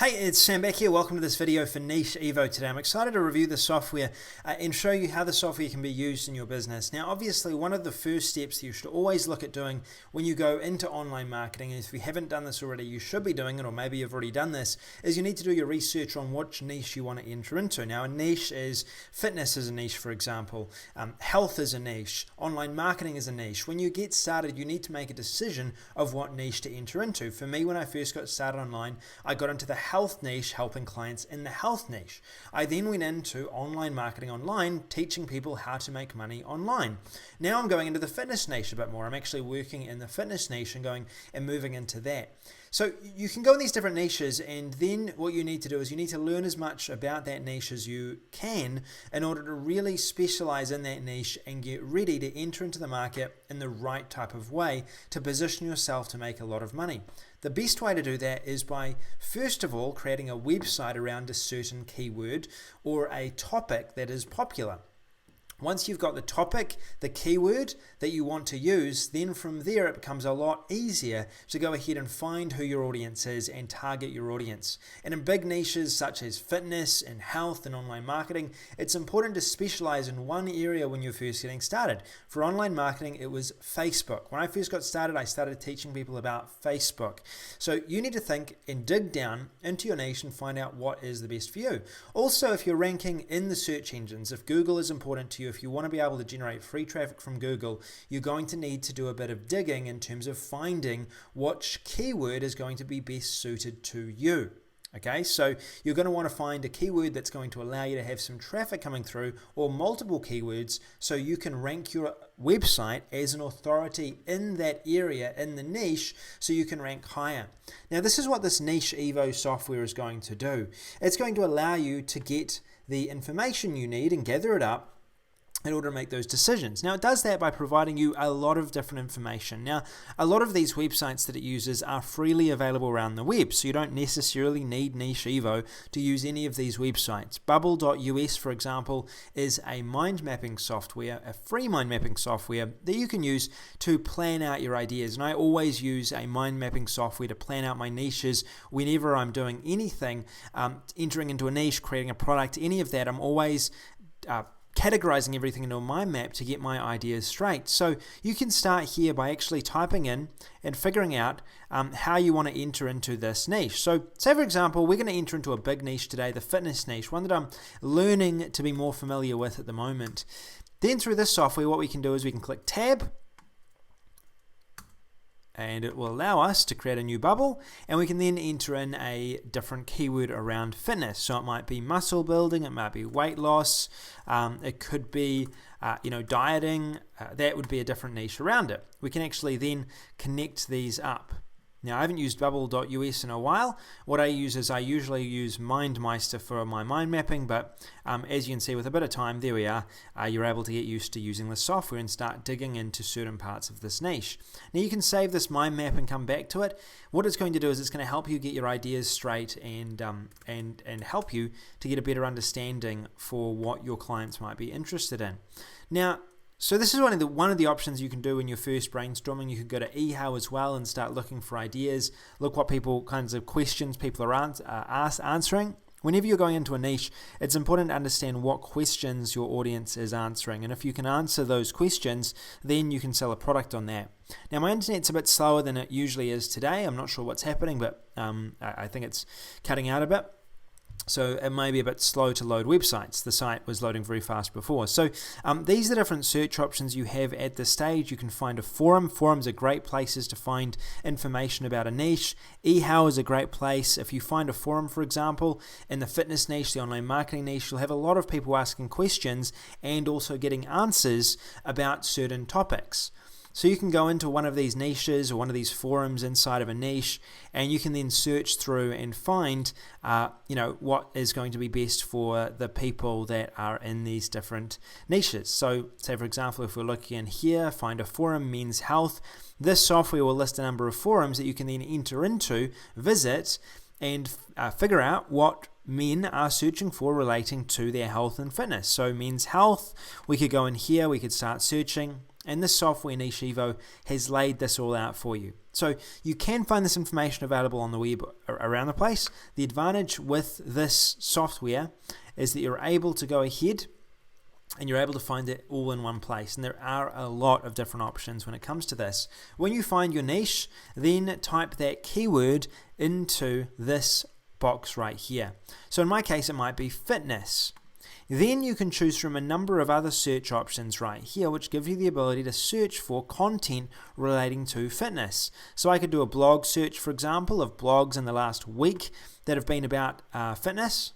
Hey, it's Sam back here. Welcome to this video for Nicheevo today. I'm excited to review the software and show you how the software can be used in your business. Now, obviously, one of the first steps that you should always look at doing when you go into online marketing, and if you haven't done this already, you should be doing it, or maybe you've already done this, is you need to do your research on which niche you want to enter into. Now, a niche is fitness is a niche, for example. Health is a niche. Online marketing is a niche. When you get started, you need to make a decision of what niche to enter into. For me, when I first got started online, I got into the health niche, helping clients in the health niche. I then went into online marketing online, teaching people how to make money online. Now I'm going into the fitness niche a bit more. I'm actually working in the fitness niche and moving into that. So you can go in these different niches, and then what you need to do is you need to learn as much about that niche as you can in order to really specialize in that niche and get ready to enter into the market in the right type of way to position yourself to make a lot of money. The best way to do that is by, first of all, creating a website around a certain keyword or a topic that is popular. Once you've got the topic, the keyword that you want to use, then from there it becomes a lot easier to go ahead and find who your audience is and target your audience. And in big niches such as fitness and health and online marketing, it's important to specialize in one area when you're first getting started. For online marketing, it was Facebook. When I first got started, I started teaching people about Facebook. So you need to think and dig down into your niche and find out what is the best for you. Also, if you're ranking in the search engines, if Google is important to you, if you want to be able to generate free traffic from Google, you're going to need to do a bit of digging in terms of finding which keyword is going to be best suited to you. Okay, so you're going to want to find a keyword that's going to allow you to have some traffic coming through, or multiple keywords, so you can rank your website as an authority in that area, in the niche, so you can rank higher. Now, this is what this Nicheevo software is going to do. It's going to allow you to get the information you need and gather it up in order to make those decisions. Now, it does that by providing you a lot of different information. Now, a lot of these websites that it uses are freely available around the web, so you don't necessarily need Nicheevo to use any of these websites. Bubble.us, for example, is a mind mapping software, a free mind mapping software that you can use to plan out your ideas. And I always use a mind mapping software to plan out my niches whenever I'm doing anything, entering into a niche, creating a product, any of that. I'm always categorizing everything into a mind map to get my ideas straight. So you can start here by actually typing in and figuring out how you want to enter into this niche. So say, for example, we're going to enter into a big niche today, the fitness niche, one that I'm learning to be more familiar with at the moment. Then through this software, what we can do is we can click Tab, and it will allow us to create a new bubble, and we can then enter in a different keyword around fitness. So it might be muscle building, it might be weight loss, it could be dieting. That would be a different niche around it. We can actually then connect these up. Now, I haven't used Bubble.us in a while. What I use is I usually use MindMeister for my mind mapping, but as you can see, with a bit of time, there we are, you're able to get used to using the software and start digging into certain parts of this niche. Now, you can save this mind map and come back to it. What it's going to do is it's going to help you get your ideas straight and help you to get a better understanding for what your clients might be interested in. Now, so this is one of the options you can do when you're first brainstorming. You could go to eHow as well and start looking for ideas. Look what kinds of questions people are answering. Whenever you're going into a niche, it's important to understand what questions your audience is answering. And if you can answer those questions, then you can sell a product on that. Now, my internet's a bit slower than it usually is today. I'm not sure what's happening, but I think it's cutting out a bit. So it may be a bit slow to load websites. The site was loading very fast before. So these are different search options you have at this stage. You can find a forum. Forums are great places to find information about a niche. eHow is a great place. If you find a forum, for example, in the fitness niche, the online marketing niche, you'll have a lot of people asking questions and also getting answers about certain topics. So you can go into one of these niches or one of these forums inside of a niche, and you can then search through and find, what is going to be best for the people that are in these different niches. So say, for example, if we're looking in here, find a forum, men's health, this software will list a number of forums that you can then enter into, visit, and figure out what men are searching for relating to their health and fitness. So men's health, we could go in here, we could start searching. And this software, Nicheevo, has laid this all out for you. So you can find this information available on the web around the place. The advantage with this software is that you're able to go ahead and you're able to find it all in one place. And there are a lot of different options when it comes to this. When you find your niche, then type that keyword into this box right here. So in my case, it might be fitness. Then you can choose from a number of other search options right here, which give you the ability to search for content relating to fitness. So I could do a blog search, for example, of blogs in the last week that have been about fitness.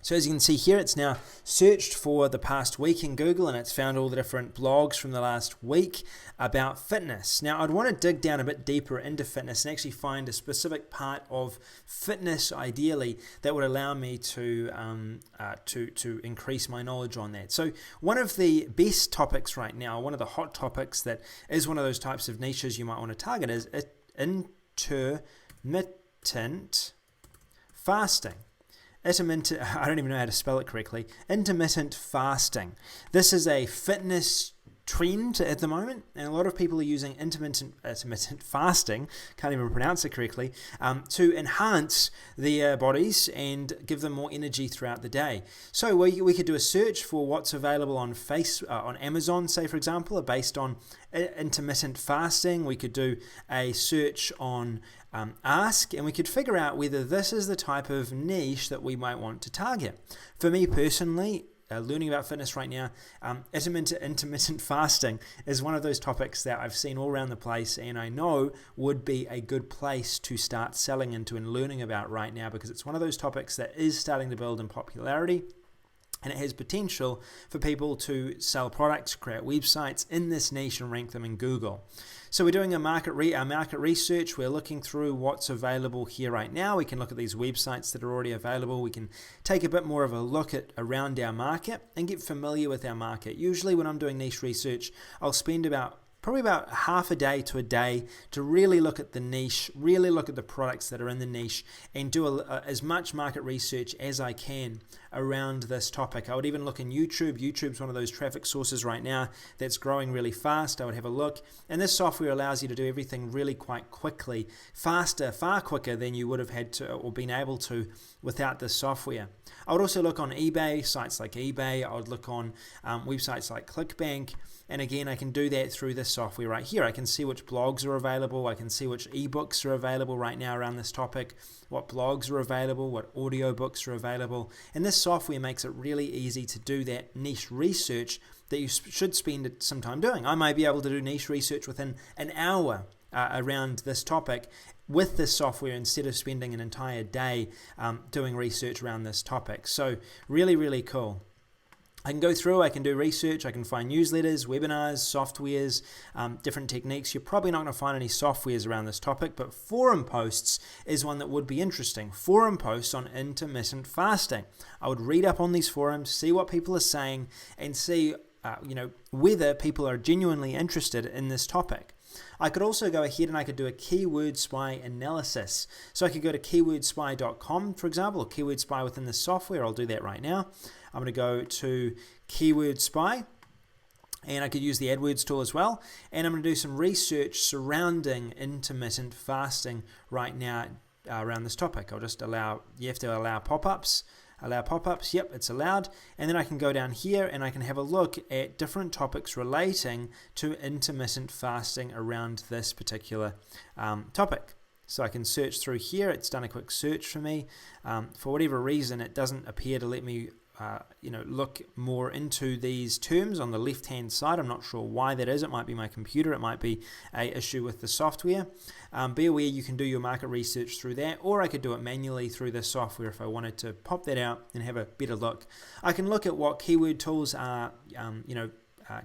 So as you can see here, it's now searched for the past week in Google, and it's found all the different blogs from the last week about fitness. Now, I'd want to dig down a bit deeper into fitness and actually find a specific part of fitness, ideally, that would allow me to increase my knowledge on that. So one of the best topics right now, one of the hot topics that is one of those types of niches you might want to target is intermittent fasting. I don't even know how to spell it correctly. Intermittent fasting. This is a fitness trend at the moment, and a lot of people are using intermittent fasting, can't even pronounce it correctly, to enhance their bodies and give them more energy throughout the day. So we could do a search for what's available on on Amazon, say for example, based on intermittent fasting. We could do a search on Ask, and we could figure out whether this is the type of niche that we might want to target. For me personally, learning about fitness right now, intermittent fasting is one of those topics that I've seen all around the place, and I know would be a good place to start selling into and learning about right now, because it's one of those topics that is starting to build in popularity. And it has potential for people to sell products, create websites in this niche and rank them in Google. So we're doing a market research. We're looking through what's available here right now. We can look at these websites that are already available. We can take a bit more of a look at around our market and get familiar with our market. Usually when I'm doing niche research, I'll spend probably about half a day to a day to really look at the niche, really look at the products that are in the niche, and do as much market research as I can around this topic. I would even look in YouTube. YouTube's one of those traffic sources right now that's growing really fast. I would have a look, and this software allows you to do everything really quite quickly, faster, far quicker than you would have had to or been able to without this software. I would also look on eBay, sites like eBay. I would look on websites like ClickBank. And again, I can do that through this software right here. I can see which blogs are available. I can see which ebooks are available right now around this topic, what blogs are available, what audiobooks are available. And this software makes it really easy to do that niche research that you should spend some time doing. I might be able to do niche research within an hour around this topic with this software instead of spending an entire day doing research around this topic. So really, really cool. I can go through, I can do research, I can find newsletters, webinars, softwares, different techniques. You're probably not going to find any softwares around this topic, but forum posts is one that would be interesting. Forum posts on intermittent fasting. I would read up on these forums, see what people are saying, and see whether people are genuinely interested in this topic. I could also go ahead and I could do a keyword spy analysis. So I could go to keywordspy.com, for example, or keyword spy within the software. I'll do that right now. I'm going to go to keyword spy, and I could use the AdWords tool as well. And I'm going to do some research surrounding intermittent fasting right now around this topic. I'll just you have to allow pop-ups. Allow pop-ups, yep, it's allowed. And then I can go down here and I can have a look at different topics relating to intermittent fasting around this particular topic. So I can search through here. It's done a quick search for me. For whatever reason, it doesn't appear to let me look more into these terms on the left-hand side. I'm not sure why that is. It might be my computer. It might be an issue with the software. Be aware you can do your market research through that, or I could do it manually through the software if I wanted to pop that out and have a better look. I can look at what keyword tools are,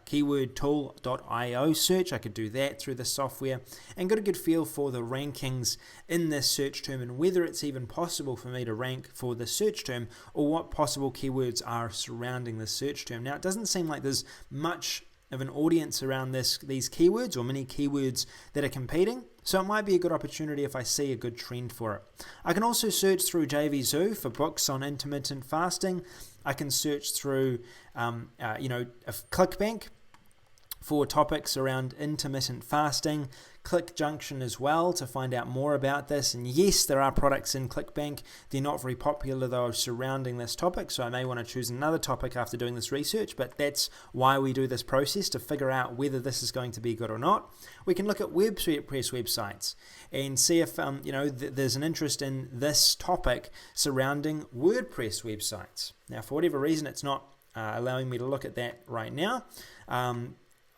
keywordtool.io search. I could do that through the software and get a good feel for the rankings in this search term and whether it's even possible for me to rank for the search term or what possible keywords are surrounding the search term. Now, it doesn't seem like there's much of an audience around these keywords or many keywords that are competing. So it might be a good opportunity if I see a good trend for it. I can also search through JVZoo for books on intermittent fasting. I can search through, ClickBank for topics around intermittent fasting, ClickJunction as well to find out more about this. And yes, there are products in ClickBank. They're not very popular though surrounding this topic, so I may want to choose another topic after doing this research, but that's why we do this process, to figure out whether this is going to be good or not. We can look at WordPress websites and see if there's an interest in this topic surrounding WordPress websites. Now, for whatever reason, it's not allowing me to look at that right now.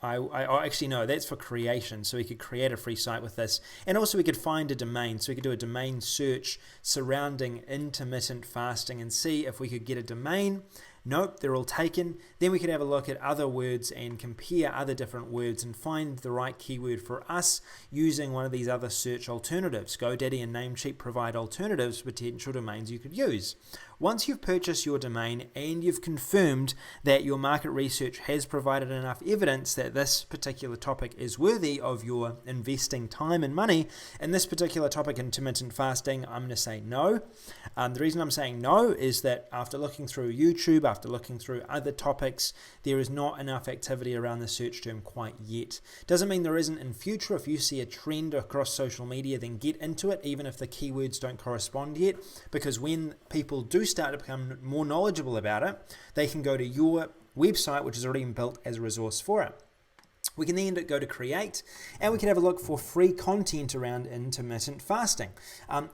I actually know that's for creation, so we could create a free site with this, and also we could find a domain, so we could do a domain search surrounding intermittent fasting and see if we could get a domain. Nope, they're all taken. Then we could have a look at other words and compare other different words and find the right keyword for us using one of these other search alternatives. GoDaddy and Namecheap provide alternatives for potential domains you could use. Once you've purchased your domain and you've confirmed that your market research has provided enough evidence that this particular topic is worthy of your investing time and money, in this particular topic, intermittent fasting, I'm going to say no. The reason I'm saying no is that after looking through YouTube, after looking through other topics, there is not enough activity around the search term quite yet. Doesn't mean there isn't in future. If you see a trend across social media, then get into it, even if the keywords don't correspond yet, because when people do start to become more knowledgeable about it, they can go to your website, which has already been built as a resource for it. We can then go to create, and we can have a look for free content around intermittent fasting.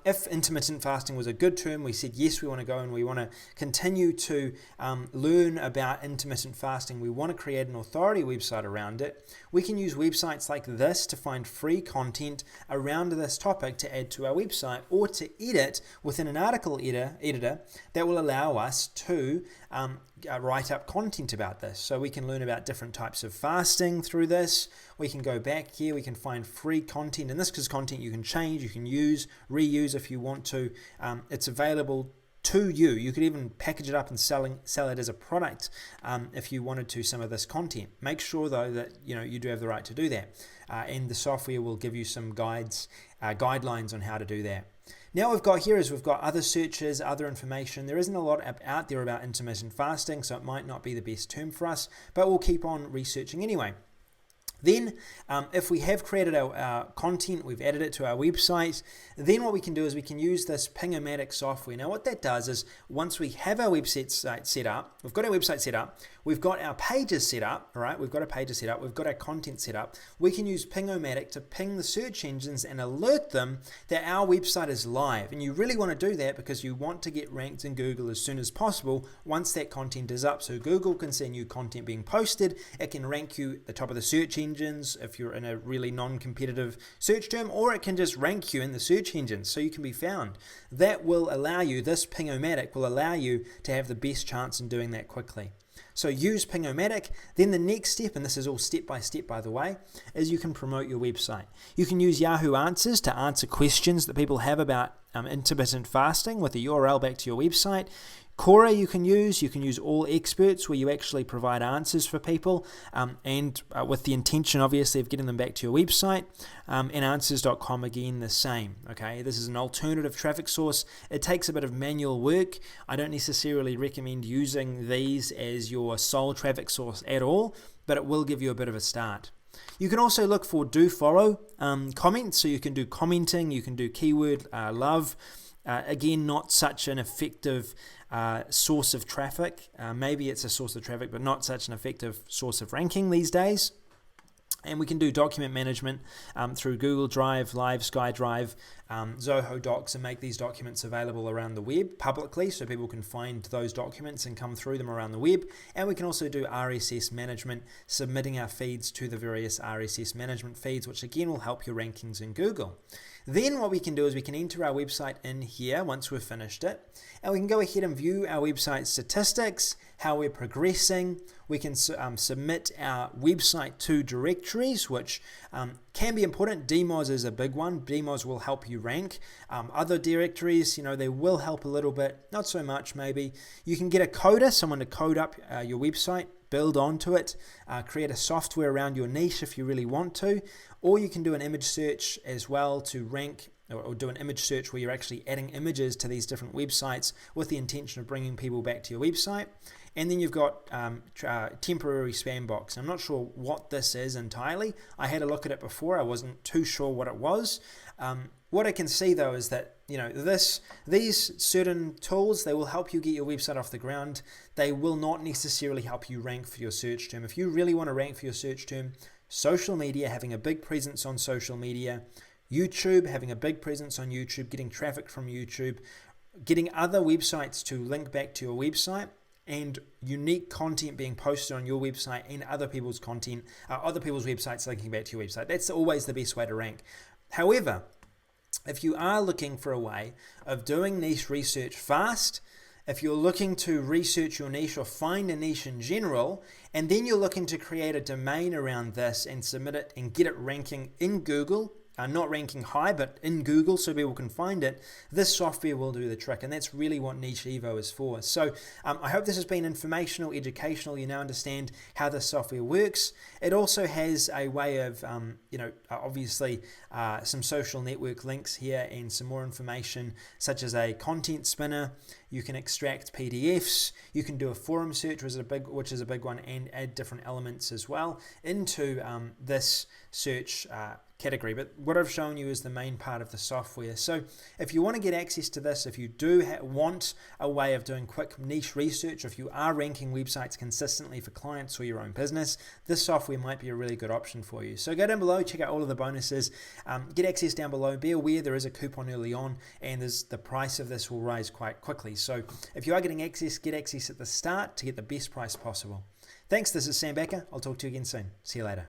If intermittent fasting was a good term, we said yes, we want to go and we want to continue to learn about intermittent fasting. We want to create an authority website around it. We can use websites like this to find free content around this topic to add to our website, or to edit within an article editor that will allow us to write up content about this. So we can learn about different types of fasting through this. We can go back here, we can find free content, and this is content you can change, you can use, reuse if you want to. It's available to you. You could even package it up and sell it as a product if you wanted to, some of this content. Make sure though that you do have the right to do that, and the software will give you some guidelines on how to do that. Now we've got other searches, other information. There isn't a lot out there about intermittent fasting, so it might not be the best term for us, but we'll keep on researching anyway. Then, if we have created our content, we've added it to our website, then what we can do is we can use this Ping-O-Matic software. Now what that does is, once we have our website set up, we've got our website set up, we've got our pages set up, all right, we've got our content set up, we can use Ping-O-Matic to ping the search engines and alert them that our website is live. And you really want to do that because you want to get ranked in Google as soon as possible once that content is up. So Google can see new content being posted, it can rank you at the top of the search engines if you're in a really non-competitive search term, or it can just rank you in the search engines so you can be found. That will allow you, this Ping-O-Matic will allow you to have the best chance in doing that quickly. So use Ping-O-Matic. Then the next step, and this is all step by step by the way, is you can promote your website. You can use Yahoo Answers to answer questions that people have about intermittent fasting with a URL back to your website. Quora you can use All Experts, where you actually provide answers for people, and with the intention obviously of getting them back to your website, and answers.com again the same. Okay, this is an alternative traffic source. It takes a bit of manual work. I don't necessarily recommend using these as your sole traffic source at all, but it will give you a bit of a start. You can also look for do follow comments, so you can do commenting, you can do keyword love. Again, not such an effective source of traffic. Maybe it's a source of traffic, but not such an effective source of ranking these days. And we can do document management through Google Drive, Live, SkyDrive, Zoho Docs, and make these documents available around the web publicly so people can find those documents and come through them around the web. And we can also do RSS management, submitting our feeds to the various RSS management feeds, which again will help your rankings in Google. Then what we can do is we can enter our website in here once we've finished it, and we can go ahead and view our website statistics, how we're progressing. We can submit our website to directories, which can be important. DMOZ is a big one. DMOZ will help you rank. Other directories, they will help a little bit, not so much maybe. You can get a coder, someone to code up your website build onto it, create a software around your niche if you really want to, or you can do an image search as well to rank, or do an image search where you're actually adding images to these different websites with the intention of bringing people back to your website. And then you've got temporary spam box. I'm not sure what this is entirely. I had a look at it before. I wasn't too sure what it was. What I can see though is that these certain tools, they will help you get your website off the ground. They will not necessarily help you rank for your search term. If you really want to rank for your search term, social media, having a big presence on social media, YouTube, having a big presence on YouTube, getting traffic from YouTube, getting other websites to link back to your website, and unique content being posted on your website and other people's content, other people's websites linking back to your website. That's always the best way to rank. However, if you are looking for a way of doing niche research fast, if you're looking to research your niche or find a niche in general, and then you're looking to create a domain around this and submit it and get it ranking in Google, not ranking high, but in Google so people can find it, this software will do the trick, and that's really what Nicheevo is for. So I hope this has been informational, educational. You now understand how this software works. It also has a way of, obviously some social network links here and some more information, such as a content spinner. You can extract PDFs. You can do a forum search, which is a big one, and add different elements as well into this search category. But what I've shown you is the main part of the software. So if you want to get access to this, if you do want a way of doing quick niche research, if you are ranking websites consistently for clients or your own business, this software might be a really good option for you. So go down below, check out all of the bonuses, get access down below. Be aware there is a coupon early on, and the price of this will rise quite quickly. So if you are getting access, get access at the start to get the best price possible. Thanks, this is Sam Becker. I'll talk to you again soon. See you later.